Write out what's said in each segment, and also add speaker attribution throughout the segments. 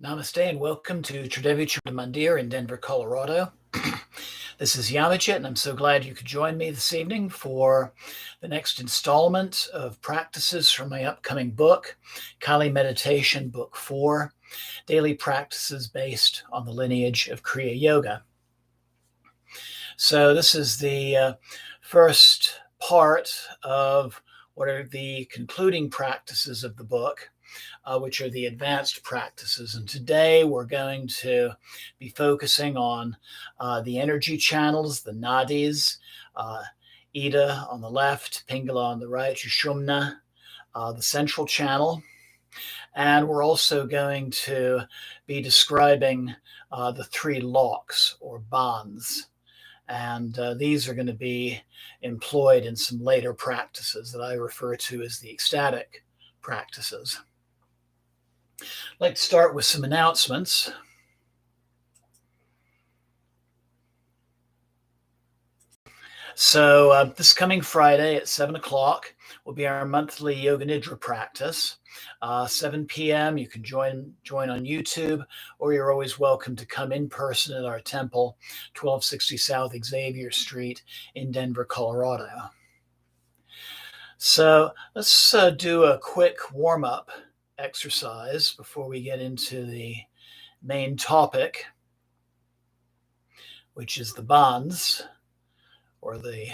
Speaker 1: Namaste and welcome to Tridevi Mandir in Denver, Colorado. This is Yamachet, and I'm so glad you could join me this evening for the next installment of practices from my upcoming book, Kali Meditation, Book 4, Daily Practices Based on the Lineage of Kriya Yoga. So this is the first part of what are the concluding practices of the book, which are the advanced practices. And today we're going to be focusing on the energy channels, the nadis, Ida on the left, Pingala on the right, Sushumna, the central channel. And we're also going to be describing the three locks or bandhs. And these are going to be employed in some later practices that I refer to as the ecstatic practices. I'd like to start with some announcements. So this coming Friday at 7 o'clock will be our monthly Yoga Nidra practice. 7 p.m. You can join on YouTube, or you're always welcome to come in person at our temple, 1260 South Xavier Street in Denver, Colorado. So let's do a quick warm-up exercise before we get into the main topic, which is the bandhs, or the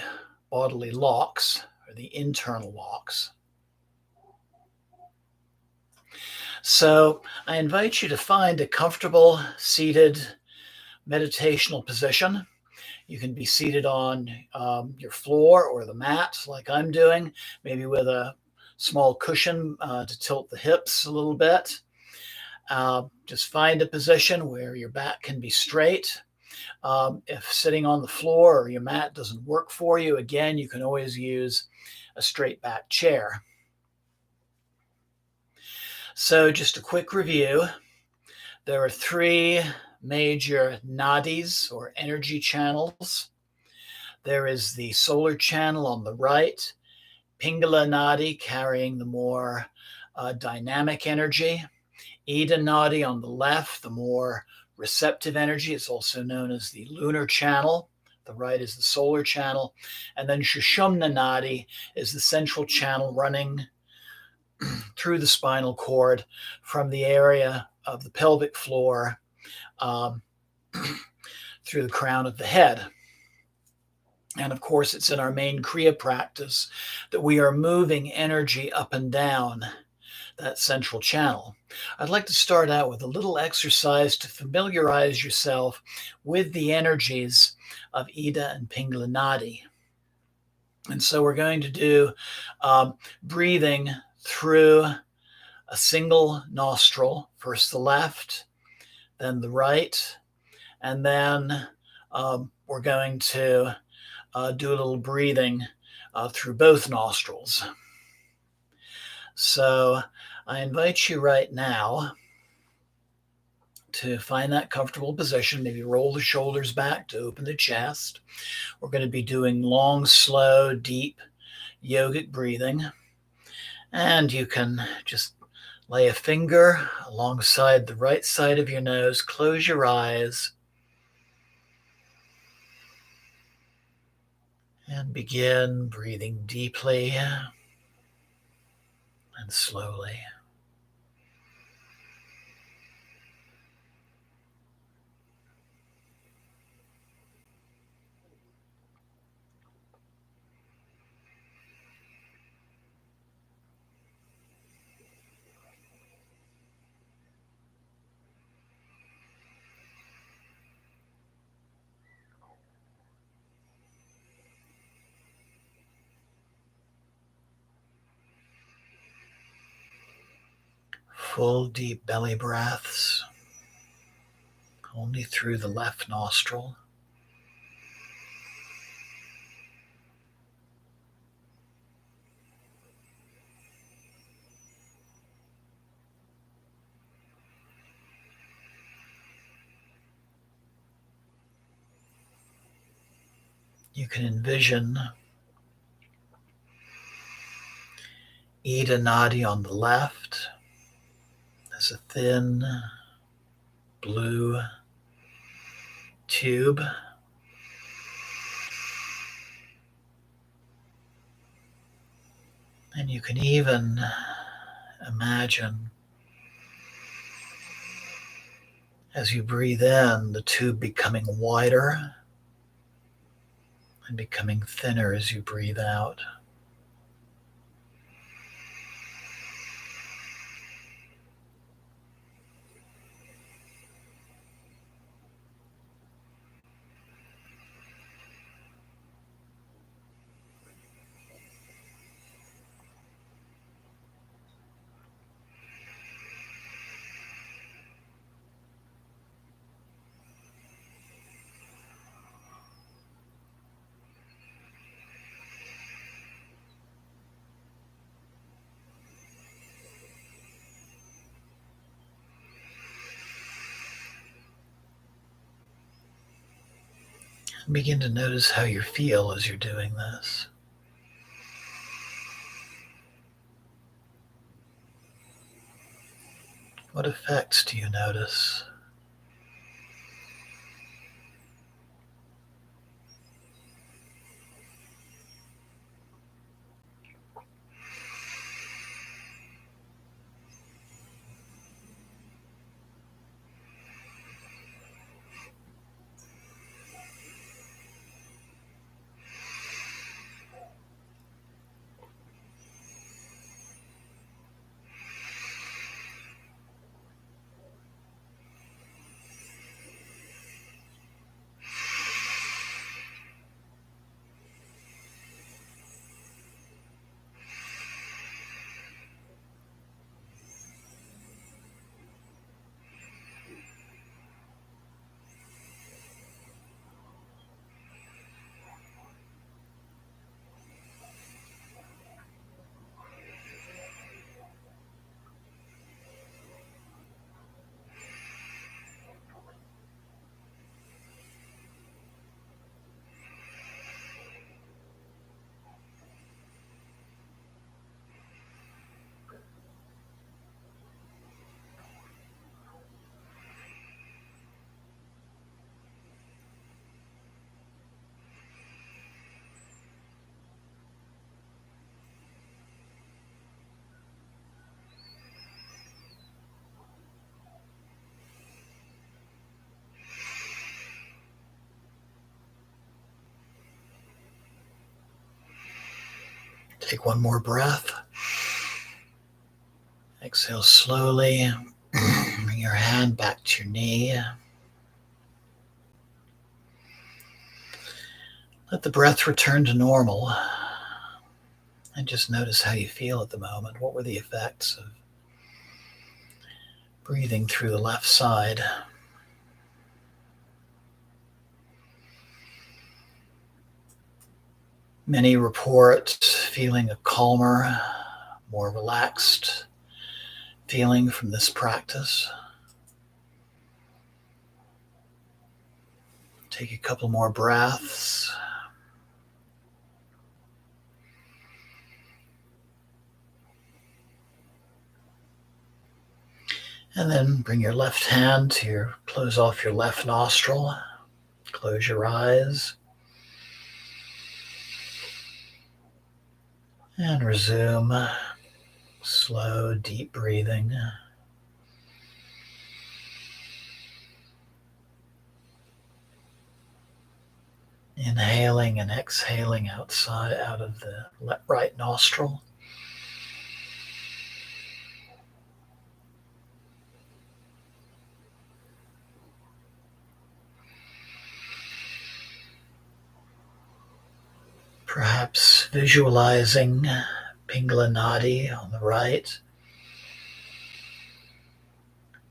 Speaker 1: bodily locks, or the internal locks. So I invite you to find a comfortable seated meditational position. You can be seated on your floor or the mat like I'm doing, maybe with a small cushion to tilt the hips a little bit. Just find a position where your back can be straight. If sitting on the floor or your mat doesn't work for you, again, you can always use a straight back chair. So just a quick review. There are three major nadis or energy channels. There is the solar channel on the right, Pingala Nadi carrying the more dynamic energy, Ida Nadi on the left, the more receptive energy. It's also known as the lunar channel. The right is the solar channel. And then Sushumna Nadi is the central channel running through the spinal cord from the area of the pelvic floor through the crown of the head. And of course, it's in our main Kriya practice that we are moving energy up and down that central channel. I'd like to start out with a little exercise to familiarize yourself with the energies of Ida and Pinglinati. And so we're going to do breathing through a single nostril, first the left, then the right, and then we're going to do a little breathing through both nostrils. So I invite you right now to find that comfortable position. Maybe roll the shoulders back to open the chest. We're going to be doing long, slow, deep yogic breathing. And you can just lay a finger alongside the right side of your nose, close your eyes, and begin breathing deeply and slowly. Full deep belly breaths, only through the left nostril. You can envision Ida Nadi on the left as a thin, blue tube. And you can even imagine, as you breathe in, the tube becoming wider and becoming thinner as you breathe out. Begin to notice how you feel as you're doing this. What effects do you notice? Take one more breath. Exhale slowly. Bring your hand back to your knee. Let the breath return to normal. And just notice how you feel at the moment. What were the effects of breathing through the left side? Many report feeling a calmer, more relaxed feeling from this practice. Take a couple more breaths. And then bring your left hand to close off your left nostril. Close your eyes. And resume slow, deep breathing. Inhaling and exhaling out of the right nostril. Perhaps visualizing Pinglinati on the right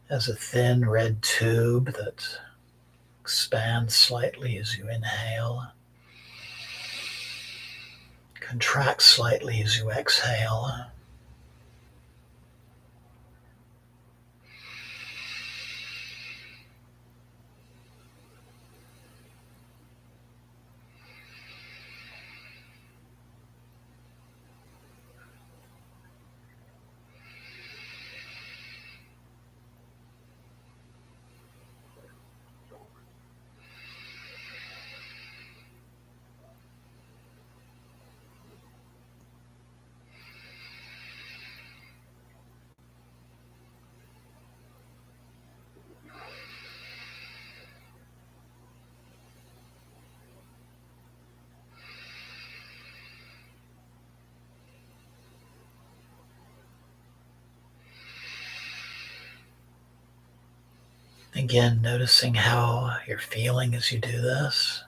Speaker 1: as a thin red tube that expands slightly as you inhale, contracts slightly as you exhale. Again, noticing how you're feeling as you do this.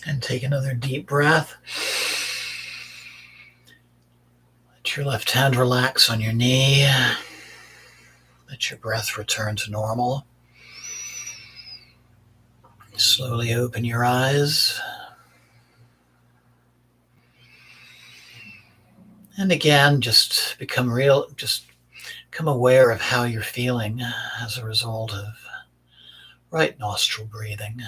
Speaker 1: And take another deep breath. Let your left hand relax on your knee. Let your breath return to normal. Slowly open your eyes. And again, just become aware of how you're feeling as a result of right nostril breathing.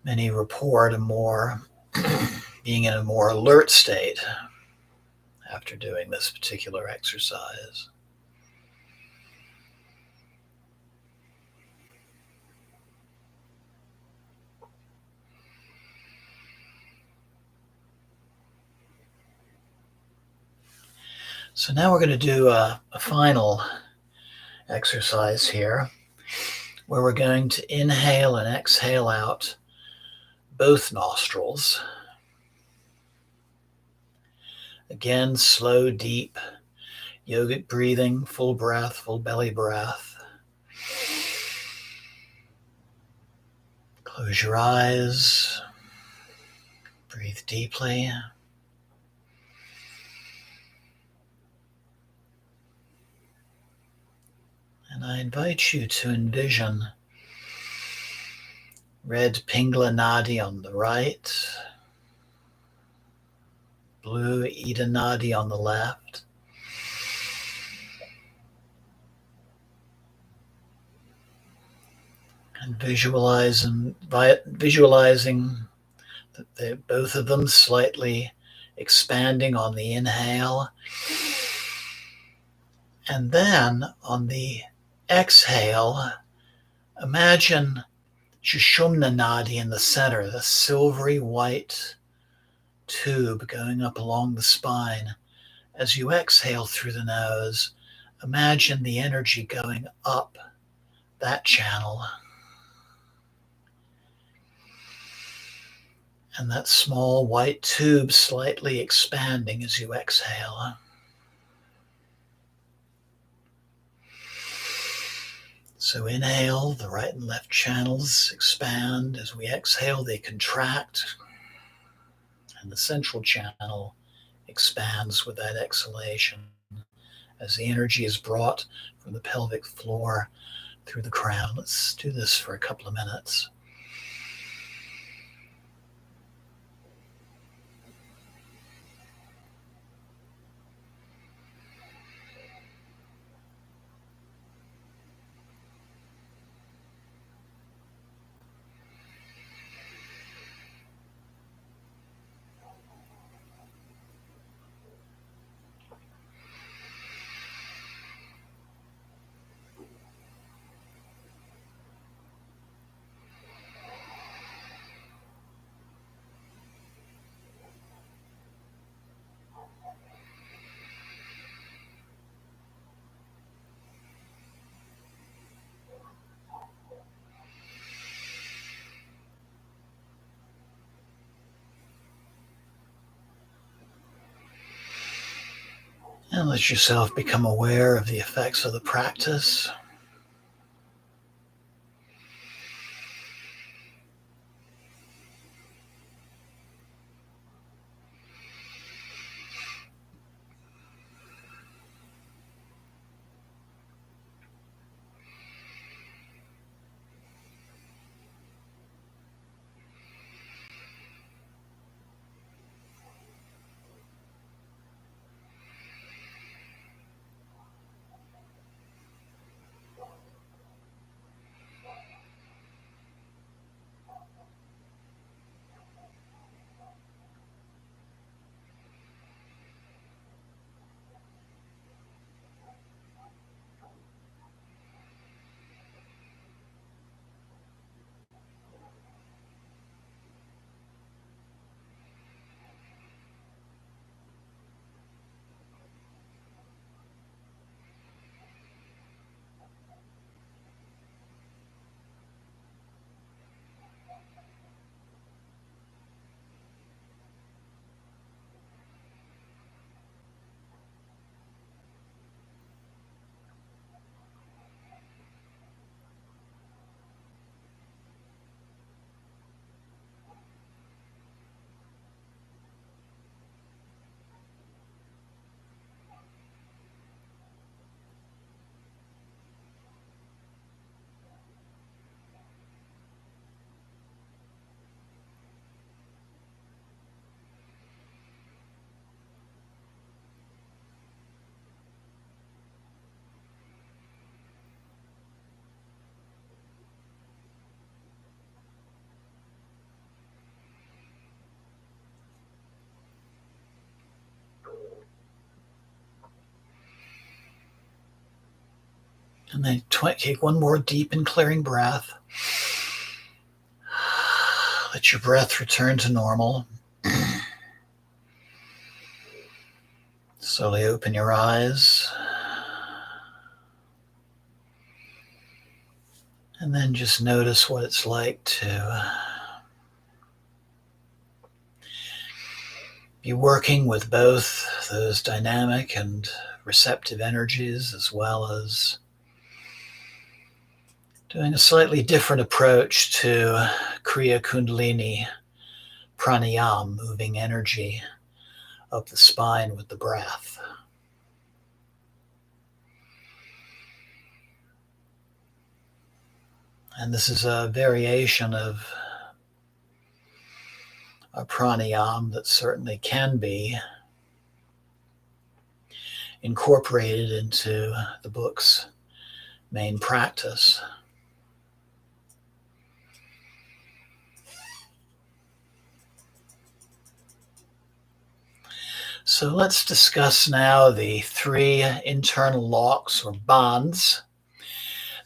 Speaker 1: Many report being in a more alert state after doing this particular exercise. So now we're going to do a final exercise here, where we're going to inhale and exhale out both nostrils. Again, slow, deep, yogic breathing, full breath, full belly breath. Close your eyes. Breathe deeply. And I invite you to envision red Pinglinati on the right, blue Udyanaband on the left, and visualizing that both of them slightly expanding on the inhale, and then on the exhale, imagine Sushumna Nadi in the center, the silvery white tube going up along the spine. As you exhale through the nose, imagine the energy going up that channel. And that small white tube slightly expanding as you exhale. So inhale, the right and left channels expand. As we exhale, they contract. And the central channel expands with that exhalation as the energy is brought from the pelvic floor through the crown. Let's do this for a couple of minutes. And let yourself become aware of the effects of the practice. And then take one more deep and clearing breath. Let your breath return to normal. Slowly open your eyes. And then just notice what it's like to be working with both those dynamic and receptive energies, as well as doing a slightly different approach to Kriya Kundalini Pranayama, moving energy up the spine with the breath. And this is a variation of a pranayama that certainly can be incorporated into the book's main practice. So let's discuss now the 3 internal locks or bandhs.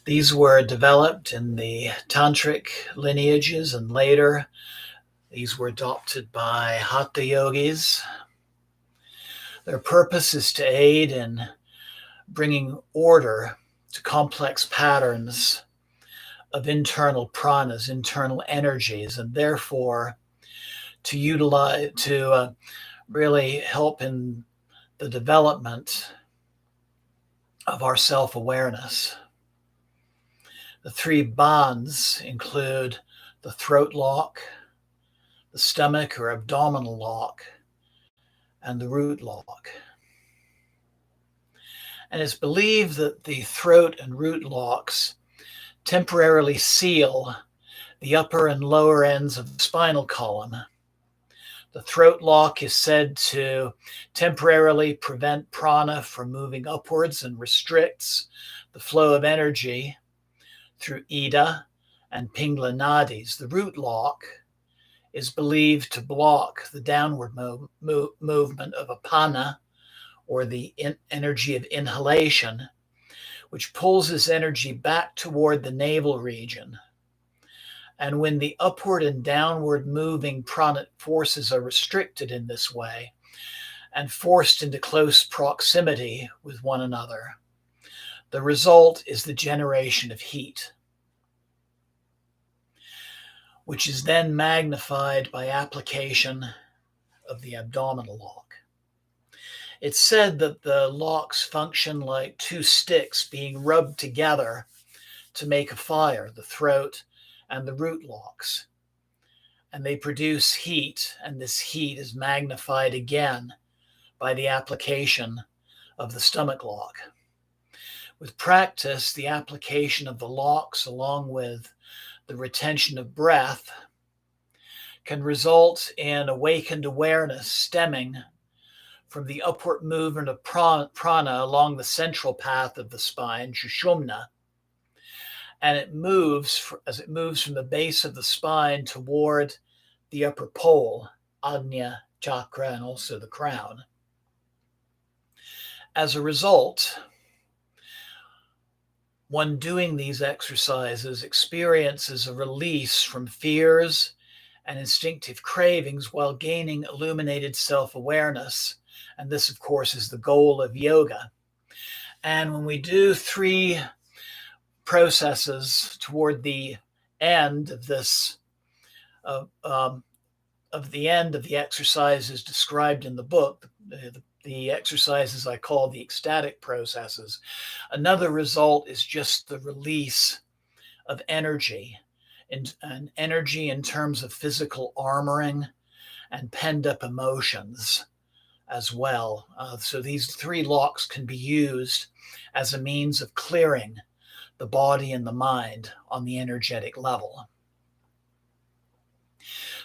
Speaker 1: These were developed in the tantric lineages, and later these were adopted by hatha yogis. Their purpose is to aid in bringing order to complex patterns of internal pranas, internal energies, and therefore to really help in the development of our self-awareness. The 3 bandhs include the throat lock, the stomach or abdominal lock, and the root lock. And it's believed that the throat and root locks temporarily seal the upper and lower ends of the spinal column. The throat lock is said to temporarily prevent prana from moving upwards and restricts the flow of energy through Ida and Pinglinati. The root lock is believed to block the downward movement of apana, or the energy of inhalation, which pulls this energy back toward the navel region. And when the upward and downward moving prana forces are restricted in this way and forced into close proximity with one another, the result is the generation of heat, which is then magnified by application of the abdominal lock. It's said that the locks function like 2 sticks being rubbed together to make a fire, the throat and the root locks. And they produce heat, and this heat is magnified again by the application of the stomach lock. With practice, the application of the locks along with the retention of breath can result in awakened awareness stemming from the upward movement of prana along the central path of the spine, Sushumna, and as it moves from the base of the spine toward the upper pole, Ajna chakra, and also the crown. As a result, one doing these exercises experiences a release from fears and instinctive cravings while gaining illuminated self-awareness. And this, of course, is the goal of yoga. And when we do 3 processes toward the end of this, of the end of the exercises described in the book, the exercises I call the ecstatic processes, another result is just the release of energy, and energy in terms of physical armoring and penned up emotions as well. So these 3 locks can be used as a means of clearing the body and the mind on the energetic level.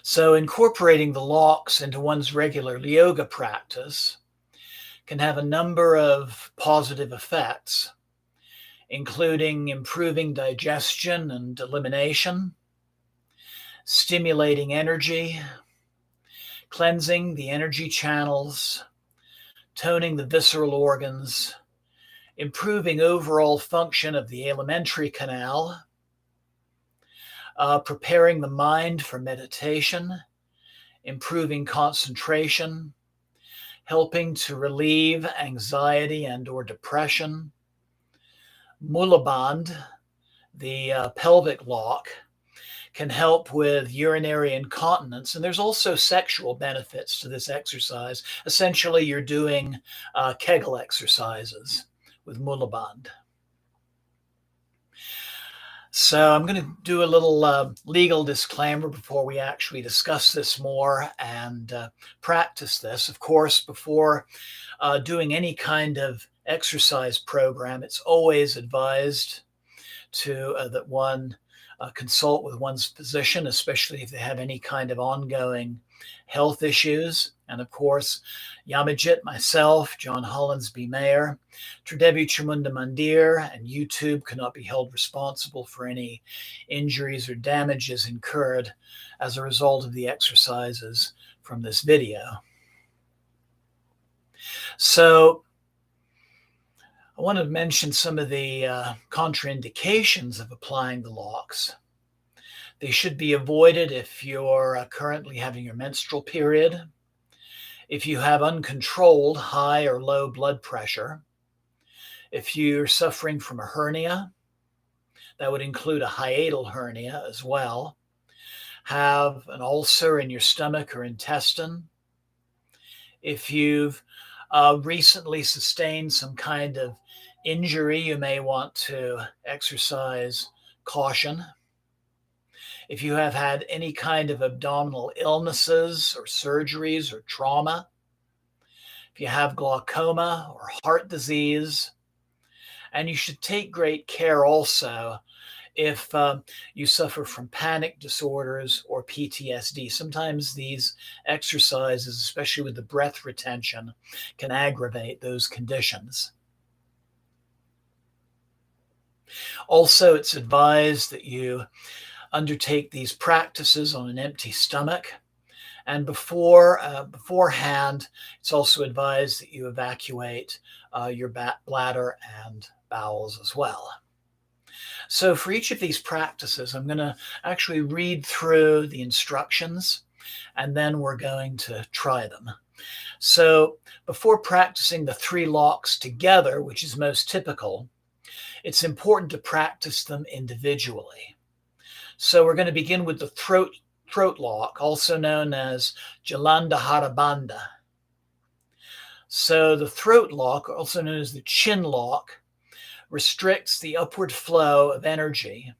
Speaker 1: So incorporating the locks into one's regular yoga practice can have a number of positive effects, including improving digestion and elimination, stimulating energy, cleansing the energy channels, toning the visceral organs, improving overall function of the alimentary canal, preparing the mind for meditation, improving concentration, helping to relieve anxiety and or depression. Mulaband, the pelvic lock, can help with urinary incontinence. And there's also sexual benefits to this exercise. Essentially, you're doing Kegel exercises with Mulaband. So I'm going to do a little legal disclaimer before we actually discuss this more and practice this. Of course, before doing any kind of exercise program, it's always advised to that one consult with one's physician, especially if they have any kind of ongoing health issues. And of course, Yamajit, myself, John Hollinsby Mayer, Tridevi Chamunda Mandir, and YouTube cannot be held responsible for any injuries or damages incurred as a result of the exercises from this video. So I want to mention some of the contraindications of applying the locks. They should be avoided if you're currently having your menstrual period, if you have uncontrolled high or low blood pressure, if you're suffering from a hernia, that would include a hiatal hernia as well, have an ulcer in your stomach or intestine, if you've recently sustained some kind of injury, you may want to exercise caution. If you have had any kind of abdominal illnesses or surgeries or trauma, if you have glaucoma or heart disease, and you should take great care also if you suffer from panic disorders or PTSD. Sometimes these exercises, especially with the breath retention, can aggravate those conditions. Also, it's advised that you undertake these practices on an empty stomach. And beforehand, it's also advised that you evacuate your bladder and bowels as well. So for each of these practices, I'm going to actually read through the instructions, and then we're going to try them. So before practicing the 3 locks together, which is most typical, it's important to practice them individually. So we're going to begin with the throat lock, also known as Jalandhara Bandha. So the throat lock, also known as the chin lock, restricts the upward flow of energy.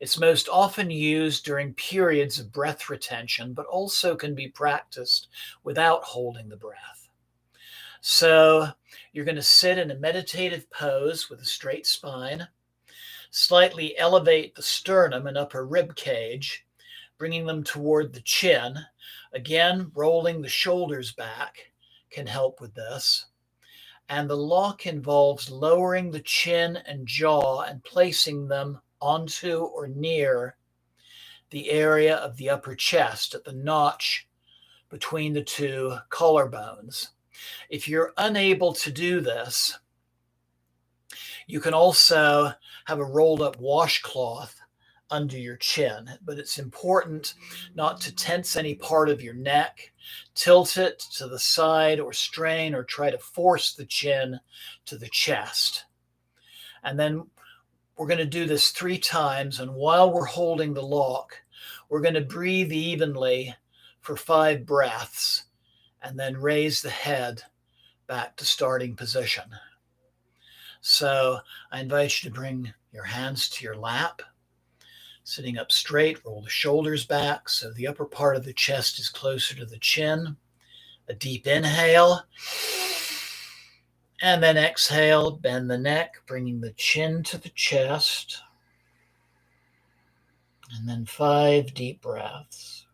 Speaker 1: It's most often used during periods of breath retention, but also can be practiced without holding the breath. So you're going to sit in a meditative pose with a straight spine, slightly elevate the sternum and upper rib cage, bringing them toward the chin. Again, rolling the shoulders back can help with this. And the lock involves lowering the chin and jaw and placing them onto or near the area of the upper chest at the notch between the 2 collarbones. If you're unable to do this, you can also have a rolled up washcloth under your chin, but it's important not to tense any part of your neck, tilt it to the side or strain or try to force the chin to the chest. And then we're going to do this 3 times, and while we're holding the lock, we're going to breathe evenly for 5 breaths and then raise the head back to starting position. So I invite you to bring your hands to your lap, sitting up straight, roll the shoulders back so the upper part of the chest is closer to the chin. A deep inhale, and then exhale, bend the neck, bringing the chin to the chest, and then 5 deep breaths.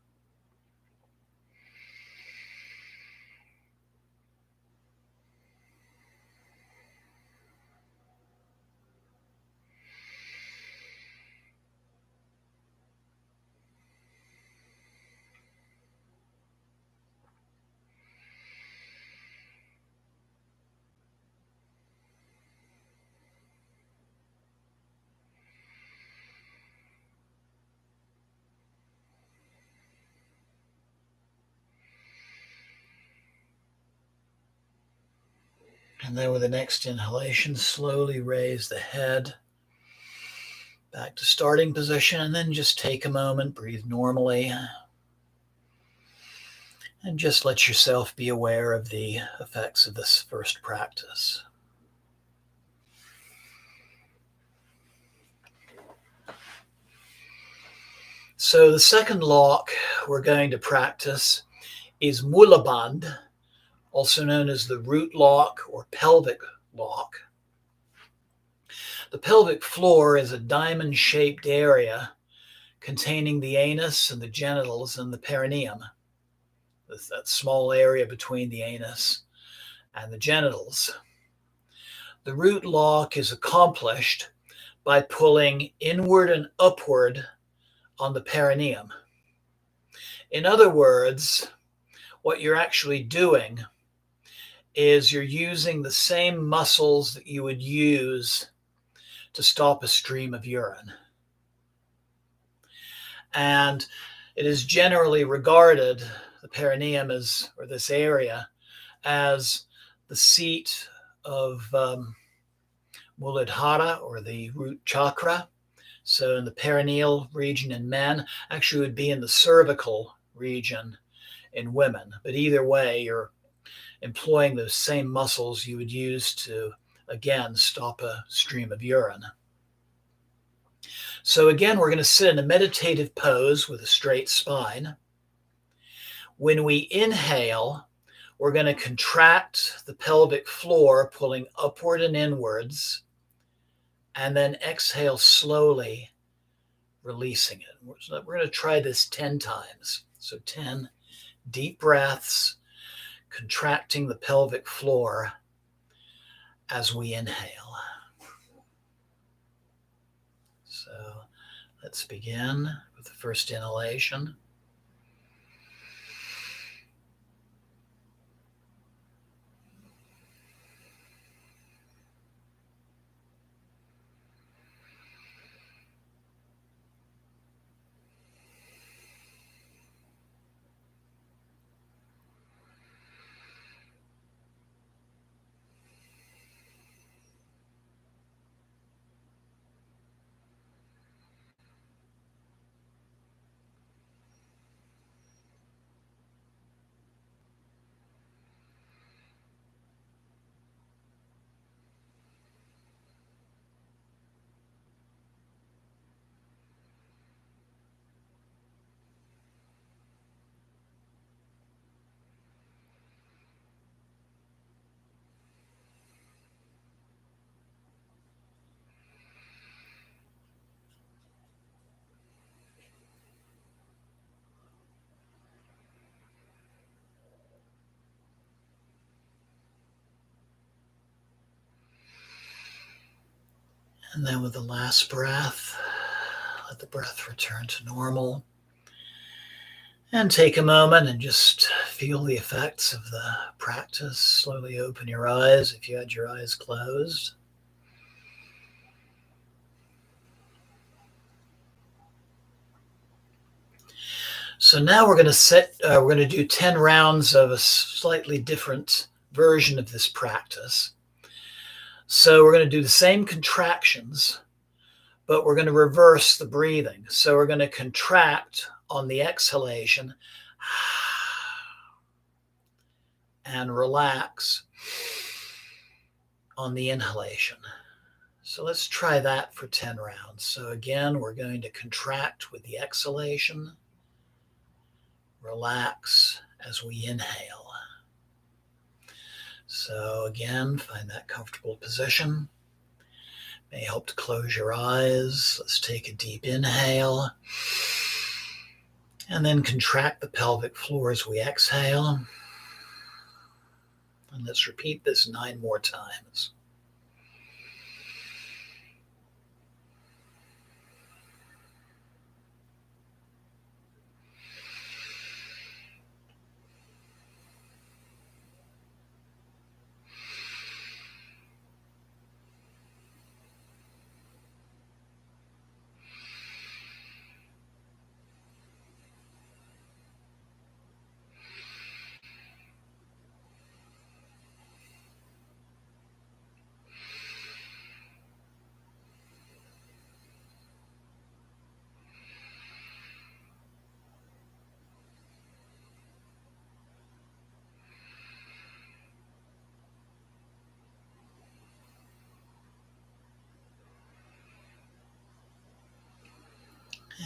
Speaker 1: And then with the next inhalation, slowly raise the head back to starting position, and then just take a moment, breathe normally, and just let yourself be aware of the effects of this first practice. So the second lock we're going to practice is Udyanaband, also known as the root lock or pelvic lock. The pelvic floor is a diamond-shaped area containing the anus and the genitals and the perineum. That's that small area between the anus and the genitals. The root lock is accomplished by pulling inward and upward on the perineum. In other words, what you're actually doing is you're using the same muscles that you would use to stop a stream of urine. And it is generally regarded, the perineum is, or this area, as the seat of Muladhara, or the root chakra. So in the perineal region in men, actually would be in the cervical region in women. But either way, you're employing those same muscles you would use to, again, stop a stream of urine. So again, we're going to sit in a meditative pose with a straight spine. When we inhale, we're going to contract the pelvic floor, pulling upward and inwards, and then exhale slowly, releasing it. We're going to try this 10 times. So 10 deep breaths, contracting the pelvic floor as we inhale. So let's begin with the first inhalation. And then with the last breath, let the breath return to normal. And take a moment and just feel the effects of the practice. Slowly open your eyes if you had your eyes closed. So now we're going to do 10 rounds of a slightly different version of this practice. So we're going to do the same contractions, but we're going to reverse the breathing. So we're going to contract on the exhalation and relax on the inhalation. So let's try that for 10 rounds. So again, we're going to contract with the exhalation, relax as we inhale. So again, find that comfortable position. May help to close your eyes. Let's take a deep inhale. And then contract the pelvic floor as we exhale. And let's repeat this 9 more times.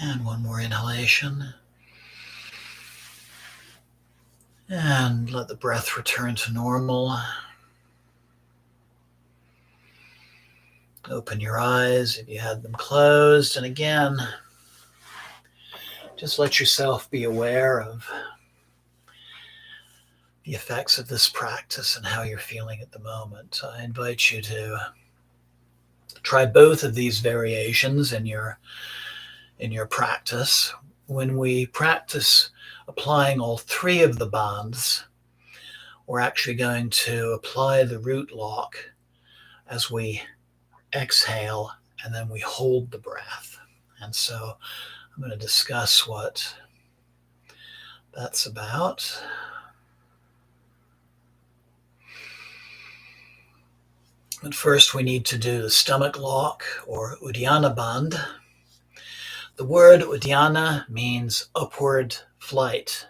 Speaker 1: And one more inhalation. And let the breath return to normal. Open your eyes if you had them closed. And again, just let yourself be aware of the effects of this practice and how you're feeling at the moment. I invite you to try both of these variations in your practice. When we practice applying all three of the bandhs, we're actually going to apply the root lock as we exhale, and then we hold the breath. And so I'm going to discuss what that's about. But first we need to do the stomach lock, or Udyanaband. The word Udyana means upward flight.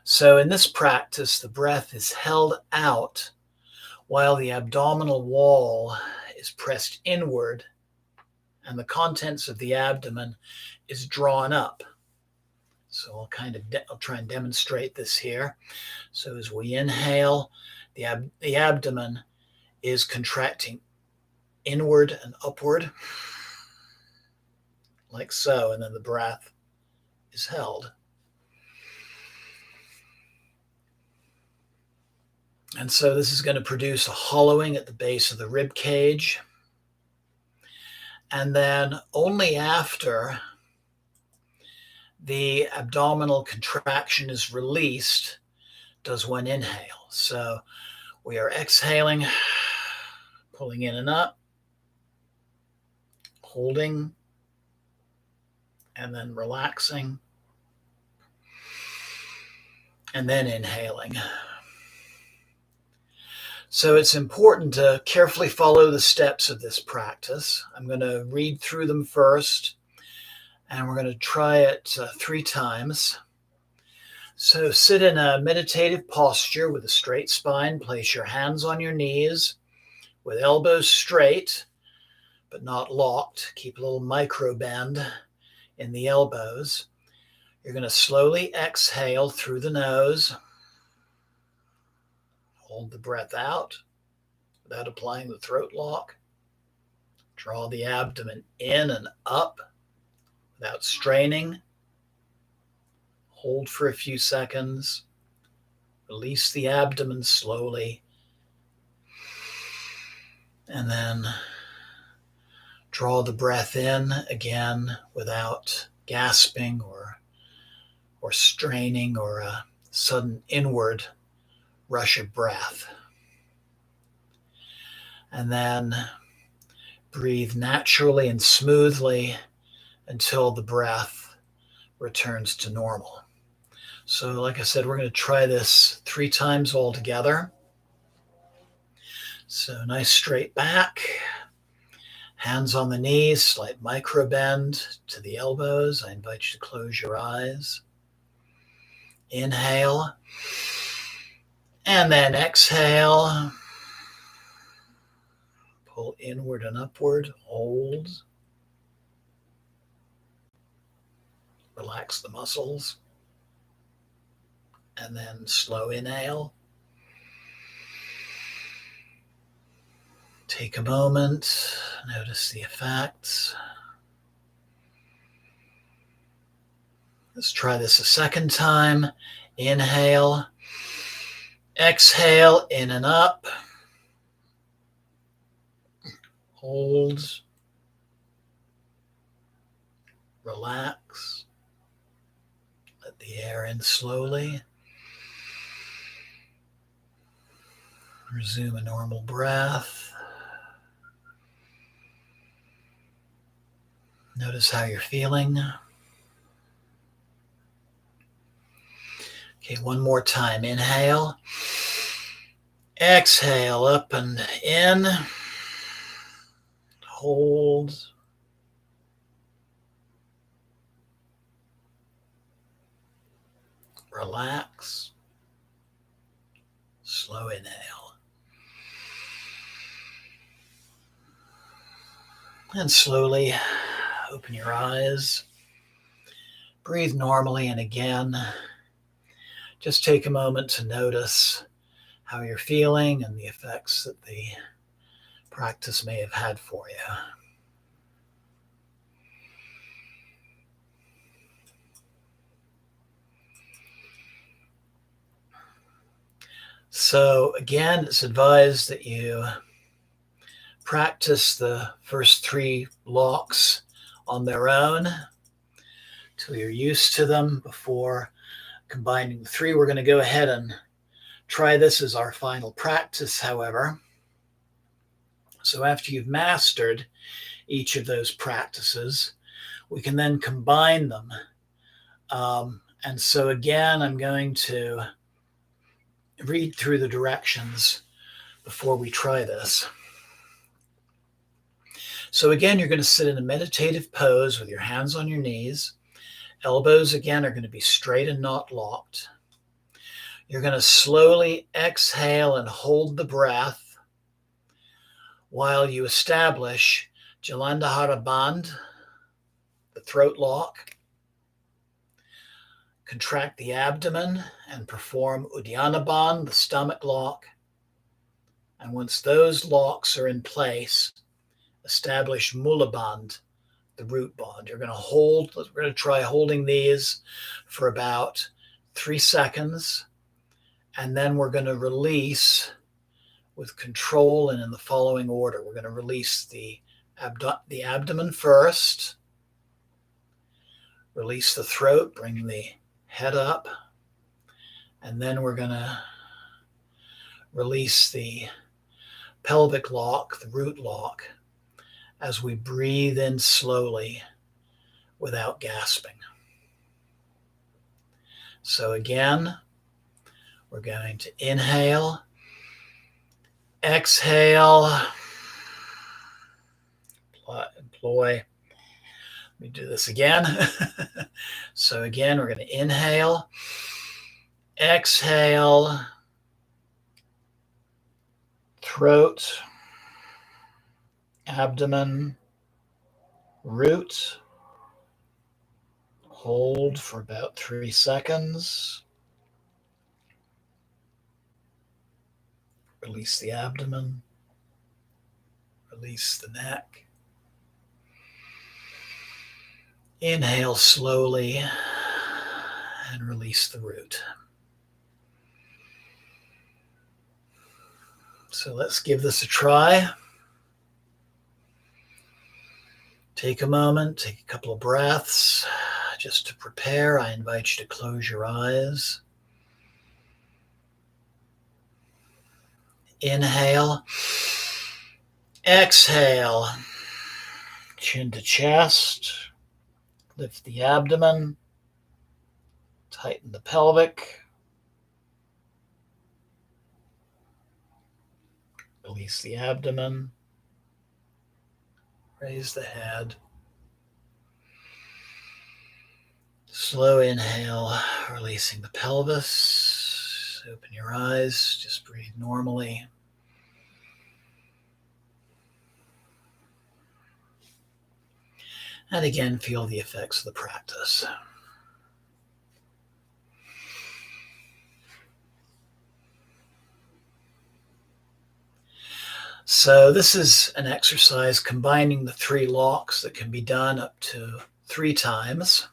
Speaker 1: So in this practice, the breath is held out while the abdominal wall is pressed inward and the contents of the abdomen is drawn up. So I'll try and demonstrate this here. So as we inhale, the abdomen is contracting inward and upward, like so, and then the breath is held. And so this is going to produce a hollowing at the base of the rib cage. And then only after the abdominal contraction is released does one inhale. So we are exhaling, pulling in and up, holding, and then relaxing, and then inhaling. So it's important to carefully follow the steps of this practice. I'm going to read through them first, and we're going to try it 3 times. So sit in a meditative posture with a straight spine. Place your hands on your knees with elbows straight, but not locked. Keep a little micro bend in the elbows. You're going to slowly exhale through the nose. Hold the breath out without applying the throat lock. Draw the abdomen in and up without straining. Hold for a few seconds. Release the abdomen slowly. And then draw the breath in again without gasping or straining or a sudden inward rush of breath. And then breathe naturally and smoothly until the breath returns to normal. So like I said, we're going to try this 3 times all together. So nice straight back, hands on the knees, slight micro bend to the elbows. I invite you to close your eyes. Inhale, and then exhale. Pull inward and upward, hold. Relax the muscles. And then slow inhale. Take a moment, notice the effects. Let's try this a second time. Inhale, exhale, in and up. Hold, relax. Let the air in slowly. Resume a normal breath. Notice how you're feeling. Okay, one more time. Inhale. Exhale, up and in. Hold. Relax. Slow inhale. And slowly Open your eyes. Breathe normally, and again, just take a moment to notice how you're feeling and the effects that the practice may have had for you. So again, it's advised that you practice the first 3 locks on their own till you're used to them before combining the 3. We're going to go ahead and try this as our final practice, however. So after you've mastered each of those practices, we can then combine them. And so again, I'm going to read through the directions before we try this. So again, you're going to sit in a meditative pose with your hands on your knees. Elbows, again, are going to be straight and not locked. You're going to slowly exhale and hold the breath while you establish Udyanaband, the throat lock. Contract the abdomen and perform Udyanaband, the stomach lock. And once those locks are in place, establish Mulaband, the root bond. We're going to try holding these for about 3 seconds. And then we're going to release with control and in the following order. We're going to release the abdomen first. Release the throat, bring the head up. And then we're going to release the pelvic lock, the root lock, as we breathe in slowly without gasping. So again, we're going to inhale, exhale, employ. Let me do this again. So again, we're going to inhale, exhale, throat, abdomen, root. Hold for about 3 seconds. Release the abdomen. Release the neck. Inhale slowly and release the root. So let's give this a try. Take a moment, take a couple of breaths. Just to prepare, I invite you to close your eyes. Inhale. Exhale. Chin to chest. Lift the abdomen. Tighten the pelvic. Release the abdomen. Raise the head. Slow inhale, releasing the pelvis. Open your eyes, just breathe normally. And again, feel the effects of the practice. So this is an exercise combining the 3 locks that can be done up to 3 times.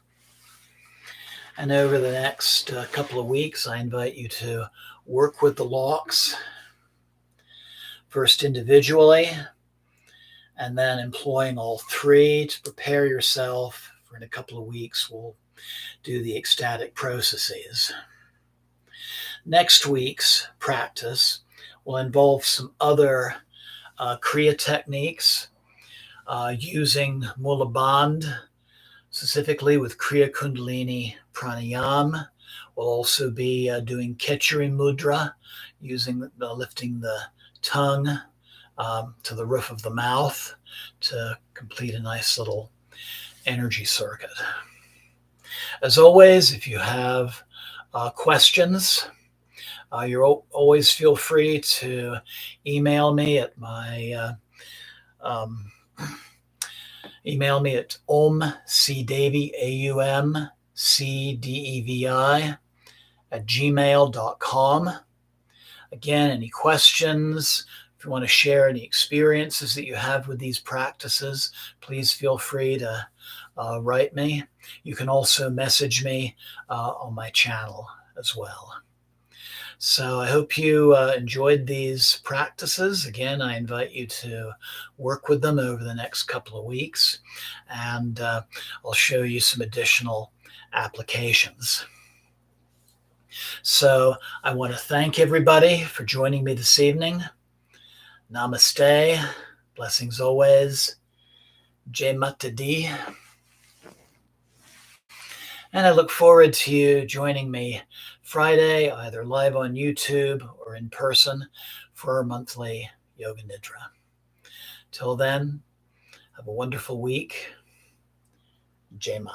Speaker 1: And over the next couple of weeks, I invite you to work with the locks, first individually, and then employing all 3 to prepare yourself. For in a couple of weeks, we'll do the ecstatic processes. Next week's practice will involve some other Kriya techniques using Mulaband, specifically with Kriya Kundalini Pranayama. We'll also be doing Khechari Mudra, using lifting the tongue to the roof of the mouth to complete a nice little energy circuit. As always, if you have questions, you always feel free to email me at my Email me at aumcdevi, AUMCDEVI, @gmail.com. Again, any questions, if you want to share any experiences that you have with these practices, please feel free to write me. You can also message me on my channel as well. So I hope you enjoyed these practices. Again, I invite you to work with them over the next couple of weeks, and I'll show you some additional applications. So I want to thank everybody for joining me this evening. Namaste. Blessings always. Jai Mata Di. And I look forward to you joining me Friday, either live on YouTube or in person, for our monthly Yoga Nidra. Till then, have a wonderful week. Jai Ma.